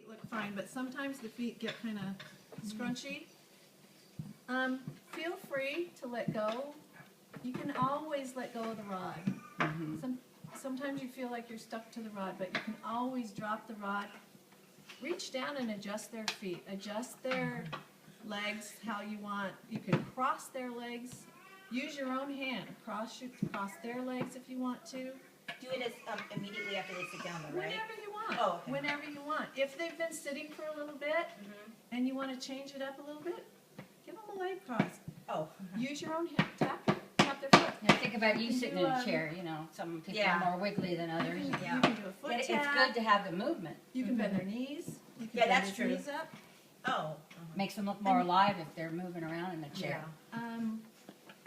look fine, but sometimes the feet get kind of scrunchy. Feel free to let go. You can always let go of the rod. Sometimes you feel like you're stuck to the rod, but you can always drop the rod. Reach down and adjust their feet. Adjust their legs how you want. You can cross their legs. Use your own hand. Cross their legs if you want to. Do it as immediately after they sit down, though, right? Whenever you want. Oh, okay. Whenever you want. If they've been sitting for a little bit and you want to change it up a little bit, give them a leg cross. Oh. Use your own hand. Tap their foot. Yeah, think about you sitting in a chair, you know, some people are more wiggly than others. You can do a foot It's tap. good to have the movement. You can bend their knees. You can Yeah, bend that's their true. knees up. Oh. Makes them look more alive if they're moving around in the chair.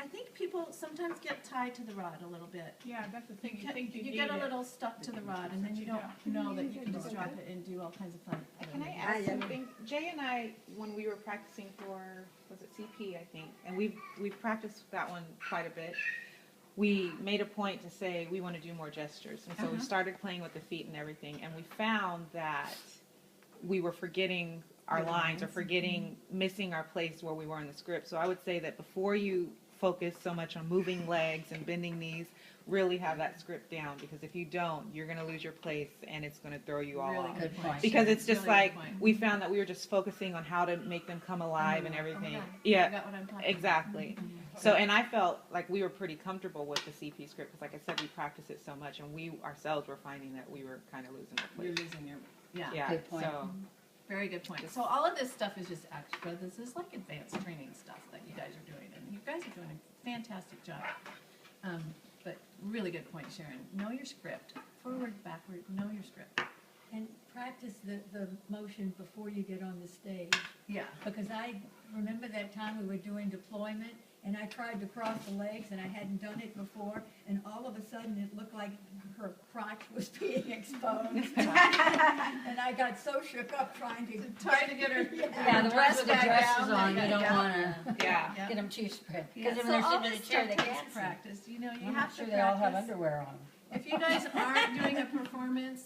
I think people sometimes get tied to the rod a little bit. Yeah, that's the thing. You get a little stuck to the rod, and then you don't know that you can just drop it and do all kinds of fun. Can I ask something? Jay and I, when we were practicing for, was it CP, I think, and we've practiced that one quite a bit, we made a point to say we want to do more gestures. And so we started playing with the feet and everything, and we found that we were forgetting our lines or missing our place where we were in the script. So I would say that before you focus so much on moving legs and bending knees, really have that script down, because if you don't, you're going to lose your place and it's going to throw you all off. Good point. Because it's just Really like good point. we found that we were just focusing on how to make them come alive and everything. I Yeah, got what I'm talking exactly. So, and I felt like we were pretty comfortable with the CP script because, like I said, we practiced it so much, and we ourselves were finding that we were kind of losing our You're place. losing your, yeah. Yeah. Good point. So, Very good point. So all of this stuff is just extra. This is like advanced training stuff that you guys are doing, and you guys are doing a fantastic job. But really good point, Sharon. Know your script. Forward, backward, know your script. And practice the motion before you get on the stage. Yeah. Because I remember that time we were doing deployment, and I tried to cross the legs, and I hadn't done it before, and all of a sudden it looked like her crotch was being exposed. And I got so shook up trying to get her. Yeah, the ones with the dresses on, you don't want to yeah. get them too spread. Yeah, Because if so they're all sitting in a this chair, stuff they takes can't see. practice. You know, you I'm have not sure to they all have practice. underwear on. If you guys aren't doing a performance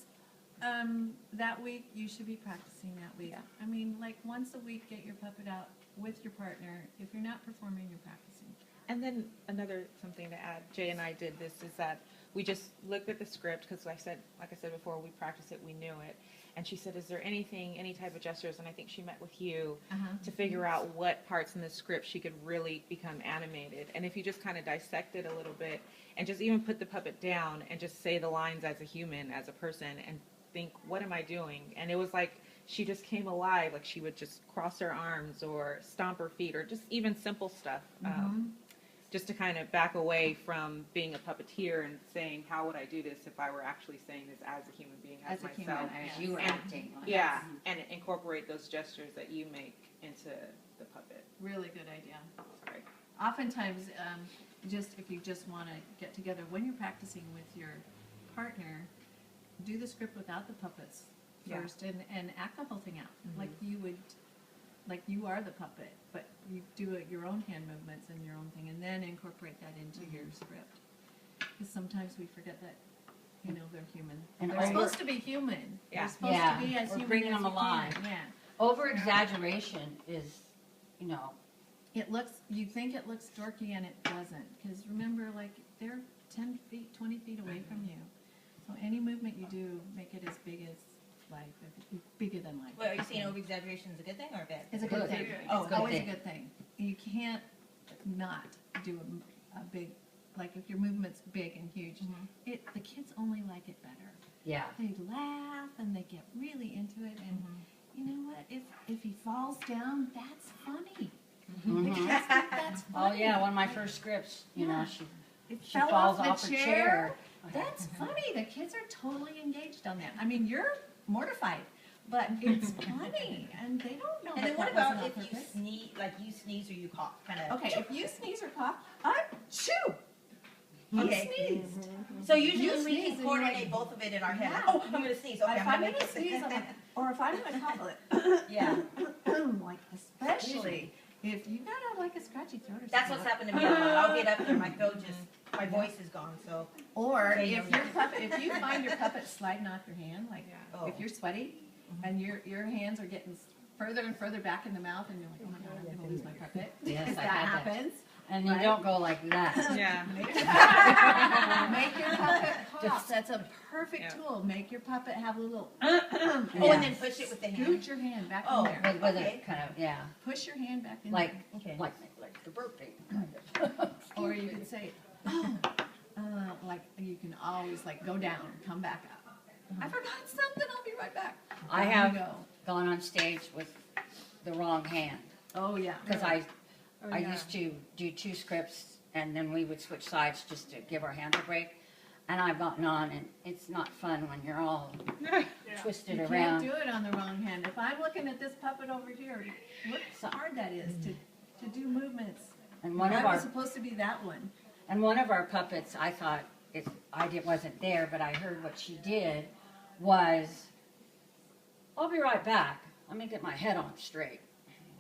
that week, you should be practicing that week. I mean, like once a week, get your puppet out with your partner. If you're not performing, you're practicing. And then another something to add, Jay and I did this, is that we just looked at the script because like I said before, we practiced it, we knew it. And she said, is there anything, any type of gestures? And I think she met with you to figure out what parts in the script she could really become animated. And if you just kind of dissect it a little bit and just even put the puppet down and just say the lines as a human, as a person, and think, what am I doing? And it was like she just came alive, like she would just cross her arms or stomp her feet or just even simple stuff. Just to kind of back away from being a puppeteer and saying, how would I do this if I were actually saying this as a human being, as myself? As you were acting. Yeah, and incorporate those gestures that you make into the puppet. Really good idea. Sorry. Oftentimes, just if you just want to get together when you're practicing with your partner, do the script without the puppets first and act the whole thing out like you would. Like you are the puppet, but you do your own hand movements and your own thing, and then incorporate that into your script. Because sometimes we forget that, you know, they're human. And They're supposed to be human. Yeah. They're supposed to be as Or human bringing as them you alive. can. Yeah. Over-exaggeration is, you know, It looks, you think it looks dorky and it doesn't. Because remember, like, they're 10 feet, 20 feet away from you. So any movement you do, make it as big as life, bigger than life. Well, are you saying over-exaggeration is a good thing or a bad It's thing? a good thing. Oh, It's good always a thing. good thing. You can't not do a big, like if your movement's big and huge, the kids only like it better. yeah. They laugh and they get really into it, and you know what? If he falls down, that's funny. The kids think that's Oh funny. yeah, one of my first scripts, you know, It she fell falls off off the a chair. chair. That's funny. The kids are totally engaged on that. I mean, you're mortified, but it's funny, and they don't know. And then that what that wasn't about on if you purpose. sneeze, like you sneeze or you cough, kind of? Okay, if you sneeze or cough, achoo! You Okay. sneezed. So usually You we sneeze can and coordinate like- both of it in our head. Yeah. Oh, I'm going to sneeze. Okay, If I'm I'm going gonna to sneeze, or if I'm gonna cough, Yeah. like especially if you got like a scratchy throat or something. That's what's happened to me a lot. I'll get up there, my throat just, my voice is gone. So Or Okay, if your puppet, if you find your puppet sliding off your hand, like Oh. if you're sweaty and your hands are getting further and further back in the mouth, and you're like, oh my God, I'm gonna lose my puppet. Yes, If I that had that. happens, And you Right. don't go like that. Yeah. make your puppet pop. That's a perfect Yeah. tool. Make your puppet have a little, Oh, Yeah. and then push it with the hand. scoot your hand back Oh. in there. With Okay. it kind of, yeah, Push your hand back in like, there. Okay. like the birthday kind of. Or you could say, like you can always like go down and come back up. I forgot something. I'll be right back. I Down have you go. gone on stage with the wrong hand. Oh yeah. Because Oh, I yeah. used to do 2 scripts and then we would switch sides just to give our hands a break. And I've gotten on and it's not fun when you're all twisted You can't around. do it on the wrong hand. If I'm looking at this puppet over here, look how hard that is to do movements. And one of That was our supposed to be that one. puppets, I thought wasn't there, but I heard what she did was, I'll be right back. Let me get my head on straight.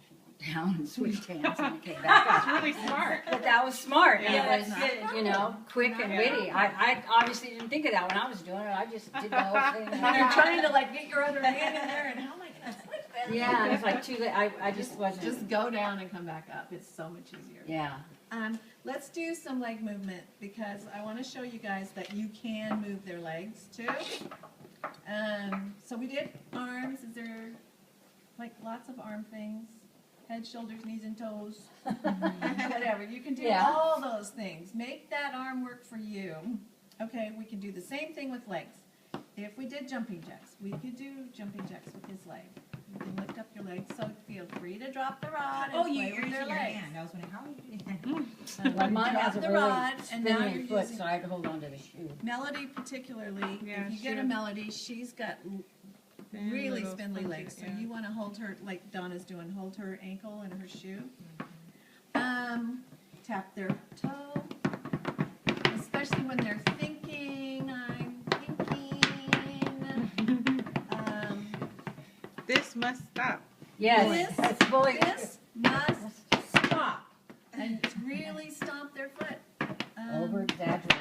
She went down and switched hands and came back up. That's really smart. But that was smart. and Yeah, it was, that's good. you know, quick and Yeah. witty. I obviously didn't think of that when I was doing it. I just did the whole thing. When you're trying to like get your other hand in there and how am I gonna switch this? Yeah, and it's like too late. I just wasn't. Just go down and come back up. It's so much easier. Yeah. Let's do some leg movement because I want to show you guys that you can move their legs too. So we did arms. Is there like lots of arm things? Head, shoulders, knees, and toes. Whatever. You can do Yeah. all those things. Make that arm work for you. Okay, we can do the same thing with legs. If we did jumping jacks, we could do jumping jacks with his leg. You can lift up your legs, so feel free to drop the rod and Oh, play you're with using their your legs. hand. I was wondering, how are you doing that? Well, mine Drop has a the really rod, and now spindly you're foot, using- so I had to hold on to the shoe. Melody particularly, Yeah, if you she get a has Melody, she's got Thin really little spindly spongy- legs, so yeah. you want to hold her, like Donna's doing, hold her ankle and her shoe. Tap their toe, especially when they're thinking, I'm thinking. This must stop. Yes, This- it's fully. This must stop and really stomp their foot. Over exaggerated.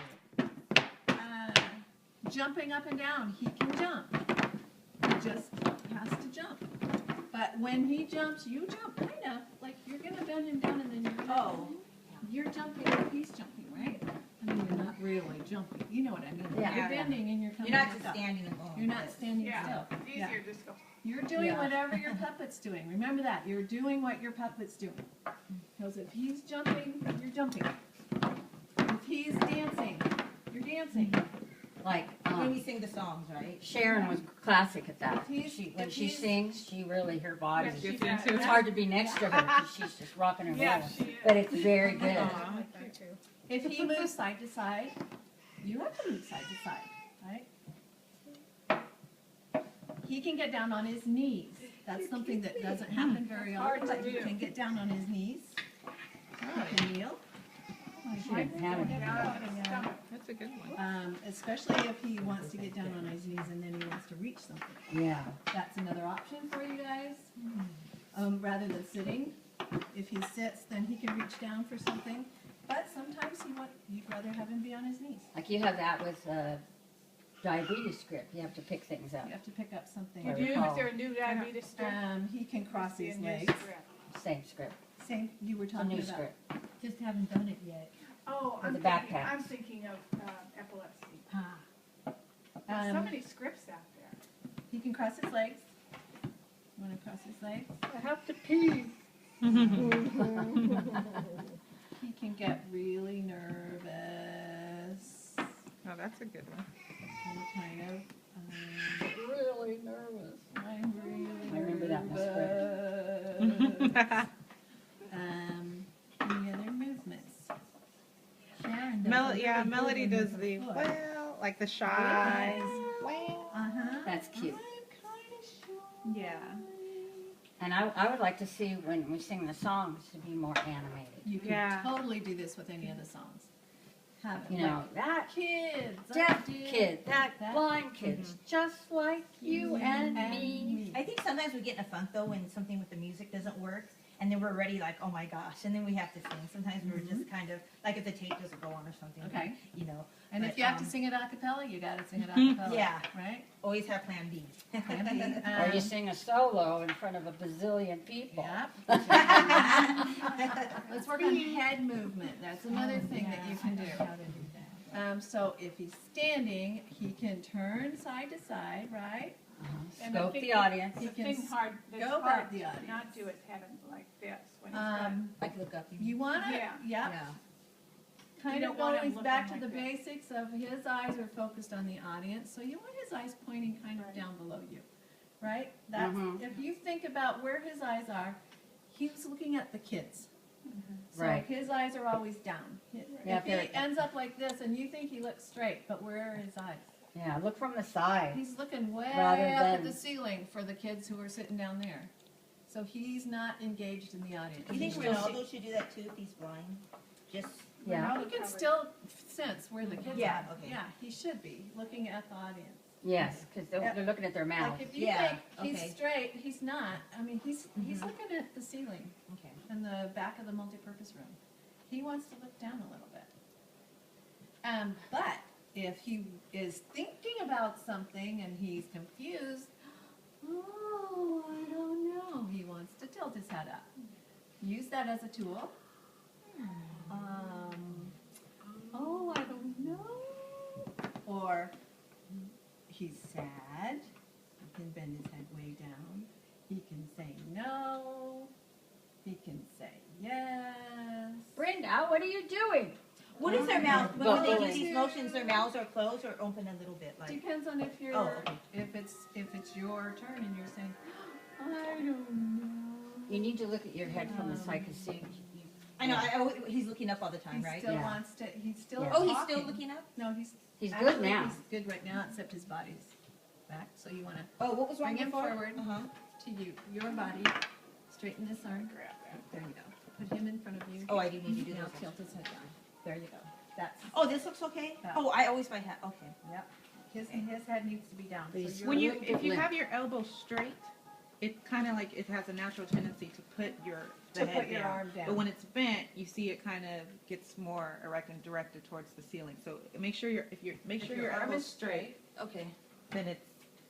Jumping up and down, he can jump. He just has to jump. But when he jumps, you jump, kind of. Like you're gonna bend him down and then you're jumping like he's jumping, right? I mean, you're not really jumping. You know what I mean? Yeah. You're bending and you're coming You're not back just up. standing and going. You're not like this. standing Yeah, still. it's Yeah. easier just go. You're doing Yeah. whatever your puppet's doing. Remember that. You're doing what your puppet's doing. Because if he's jumping, you're jumping. If he's dancing, you're dancing. Like, When we sing the songs, right? Sharon was classic at that. If he's- When if she he's- sings, she really, her body. Yeah, she Gets does. into It's it. hard to be next to her because she's just rocking and Yeah, rolling. she is. But it's very good. Aw. I like that too. If he moves side to side, you have to move side to side, right? He can get down on his knees. That's something that doesn't happen very often, but he can get down on his knees. He can kneel. She didn't have it. Yeah. That's a good one. Especially if he wants to get down on his knees and then he wants to reach something. Yeah. That's another option for you guys. Rather than sitting. If he sits, then he can reach down for something. But sometimes you'd rather have him be on his knees. Like you have that with diabetes script. You have to pick things up. You have to pick up something. I Do you, recall. is there a new diabetes strip? He can cross See a his new legs. strip. Same script. Same, you were It's a talking new about. script. Just haven't done it yet. Oh, With I'm the thinking, backpacks. I'm thinking of epilepsy. Ah. There's so Um, many scripts out there. He can cross his legs. Want to cross his legs? I have to pee. He can get really nervous. Oh, that's a good one. Kind of. Really nervous. I'm really I remember that in the nervous. Any other movements? Sharon does a Yeah, really good Melody one does with the, her foot. well, like the shy. Well. Uh-huh. That's cute. I'm kind of sure. Yeah. And I would like to see when we sing the songs to be more animated. You can Yeah. totally do this with any of the songs. Have it You like know, that kids, deaf I did kid, that that. blind kid's just like you and me. I think sometimes we get in a funk though when something with the music doesn't work, and then we're ready like, oh my gosh, and then we have to sing. Sometimes we're just kind kind of, like if the tape doesn't go on or something. Okay. You know, And but, if you have to sing it a cappella, you gotta sing it a cappella. Yeah. Right? always have plan B. Plan B. Or you sing a solo in front of a bazillion people. Yep. Let's work on head movement. That's another thing that you can do. How to do that. So if he's standing, he can turn side to side, right? And I Scope think the audience. He The can thing hard, it's go hard about the to audience. not do his head like this when he's done. Like look up. You wanna, Yeah. yep, Yeah. kind You of don't want him going back to looking the like basics of his eyes are focused on the audience, so you want his eyes pointing kind of Right. down below you, right? That's, if you think about where his eyes are, he's looking at the kids. So Right. his eyes are always down. Yeah, If he ends up like this and you think he looks straight, but where are his eyes? Yeah, look from the side. He's looking way Rather up at than- the ceiling for the kids who are sitting down there. So he's not engaged in the audience. Do you think He's just- Ronaldo should do that too if he's blind? Just Yeah. He can still sense where the kids Yeah, are. okay. Yeah, he should be looking at the audience. Yes, because Yeah. they're looking at their mouth. Like if you Yeah, think he's okay. straight, he's not. I mean, he's looking at the ceiling okay. in the back of the multipurpose room. He wants to look down a little bit. But if he is thinking about something and he's confused, oh, I don't know. He wants to tilt his head up. Use that as a tool. Oh, I don't know. Or he's sad. He can bend his head way down. He can say no. He can say yes. Brenda, what are you doing? What is their mouth? When they do Buckling. these motions, their mouths are closed or open a little bit, like. Depends on if you're, Oh, okay. if it's your turn and you're saying, I don't know. You need to look at your head from the side because see, I know. He's looking up all the time, He right? still Yeah. wants to. He's still. Yeah. Oh, he's still talking. looking up. No, he's he's actually, good now. He's good right now, except his body's back. So you want to Oh, what was wrong bring him before? forward Uh-huh. to you, your body. Straighten this arm. There you go. Put him in front of you. Oh, I do need to do Now this. tilt his head down. There you go. That's. Oh, this looks okay. Yeah. Oh, I always by hat. Okay. Yep. His head needs to be down. So Please. you're When you, little if you limp. have your elbow straight, it kind of like, it has a natural tendency to put the To head put your down. arm down. But when it's bent, you see it kind of gets more erect and directed towards the ceiling. So make sure your If your arm elbow's is straight. Okay. then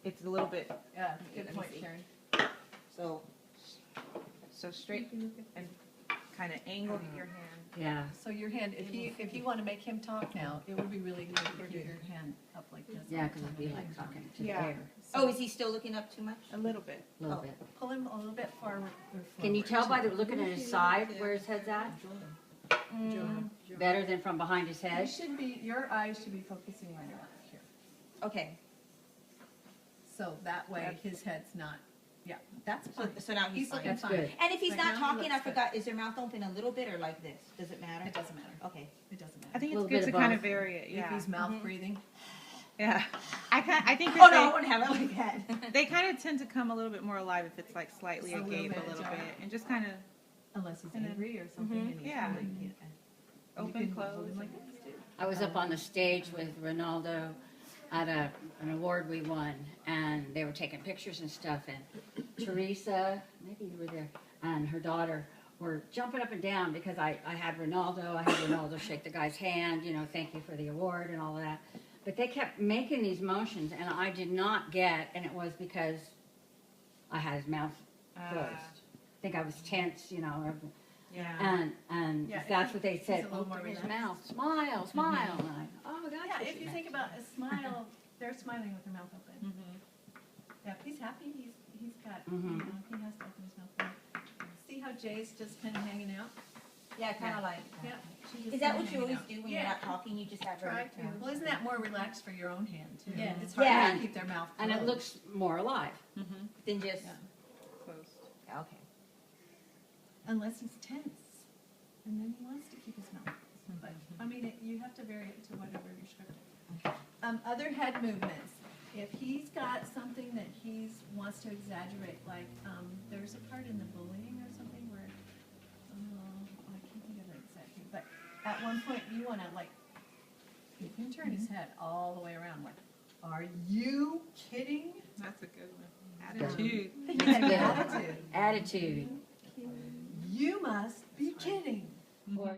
it's a little bit, Yeah. Good Good point, point, Sharon. Sharon. So. so straight and kind of angle your hand. Yeah. So your hand, if you want to make him talk now, it would be really good to keep your hand up like this. Yeah, because it'd be like talking to Yeah. the air Oh, is he still looking up too much? A little bit. a little Oh. bit. Pull him a little bit forward. Can you tell by the looking at his side where his head's at? Better than from behind his You head? should be, your eyes should be focusing right around here. Okay. So that way his head's not, yeah, that's So, fine. so now he's He's fine. looking That's fine. good. And if he's Right not now he talking, I looks good. forgot, is their mouth open a little bit or like this? Does it matter? It doesn't matter. Okay. It doesn't I matter. think it's Little good bit to of kind of both. vary it, If yeah. he's mouth breathing, Yeah. I think Oh, that no, I wouldn't have it like that. they kind of tend to come a little bit more alive if it's like slightly Just a little agape bit a little ajar. bit. And just kind of unless he's And then- angry or something. and he's Yeah. really, you open, can hold close. him like this too. I was up on the stage with Ronaldo at an award we won, and they were taking pictures and stuff, and Teresa, maybe you were there, and her daughter were jumping up and down because I had Ronaldo shake the guy's hand, thank you for the award and all that. But they kept making these motions, and I did not get, and it was because I had his mouth closed. I think I was tense, yeah. and Yeah, that's what they he's said, a little open more his relaxed. mouth, smile, smile. And I, oh, that's Yeah, what if she you meant. think about a smile, they're smiling with their mouth open. Mhm. Yeah, if he's happy, he's got, Mhm. he has to open his mouth wide. See how Jay's just kind of hanging out? Yeah, kind of like. Yeah. she just Is that kinda what you hanging always out. do when Yeah. you're not talking? You just have her. Try to. Well, isn't that more relaxed for your own hand too? Yeah. It's hard Yeah. to keep their mouth And it closed. looks more alive. Mm-hmm. Then just. Yeah. Closed. Okay. Unless he's tense, and then he wants to keep his mouth closed. But, I mean, you have to vary it to whatever you're scripted. Other head movements. If he's got something that he wants to exaggerate, like, there's a part in the bullying or something where, I can't think of it exactly, but at one point you wanna you can turn his head all the way around, like, are you kidding? That's a good one. Attitude. Attitude. Attitude. You must be kidding. Or